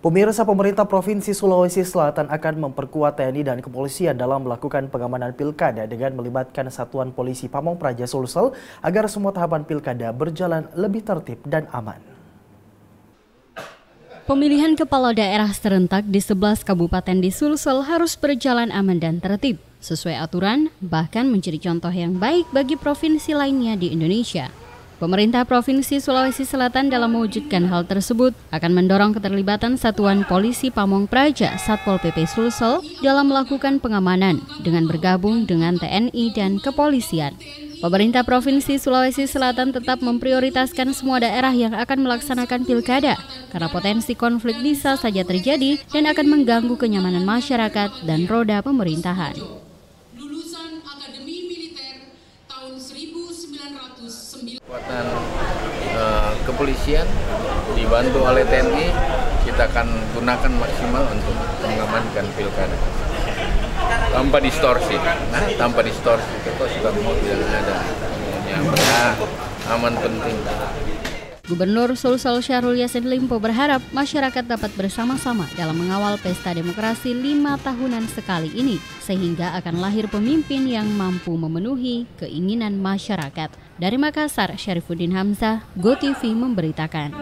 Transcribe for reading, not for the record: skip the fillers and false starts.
Pemirsa, pemerintah Provinsi Sulawesi Selatan akan memperkuat TNI dan kepolisian dalam melakukan pengamanan pilkada dengan melibatkan Satuan Polisi Pamong Praja Sulsel agar semua tahapan pilkada berjalan lebih tertib dan aman. Pemilihan kepala daerah serentak di 11 kabupaten di Sulsel harus berjalan aman dan tertib, sesuai aturan, bahkan menjadi contoh yang baik bagi provinsi lainnya di Indonesia. Pemerintah Provinsi Sulawesi Selatan dalam mewujudkan hal tersebut akan mendorong keterlibatan Satuan Polisi Pamong Praja Satpol PP Sulsel dalam melakukan pengamanan dengan bergabung dengan TNI dan kepolisian. Pemerintah Provinsi Sulawesi Selatan tetap memprioritaskan semua daerah yang akan melaksanakan pilkada karena potensi konflik bisa saja terjadi dan akan mengganggu kenyamanan masyarakat dan roda pemerintahan. Kekuatan kepolisian dibantu oleh TNI, kita akan gunakan maksimal untuk mengamankan pilkada tanpa distorsi. Tanpa distorsi, kita sudah mau tidak ada aman penting. Gubernur Sulsel Syahrul Yassin Limpo berharap masyarakat dapat bersama-sama dalam mengawal pesta demokrasi 5 tahunan sekali ini, sehingga akan lahir pemimpin yang mampu memenuhi keinginan masyarakat. Dari Makassar, Syarifuddin Hamzah, GoTV memberitakan.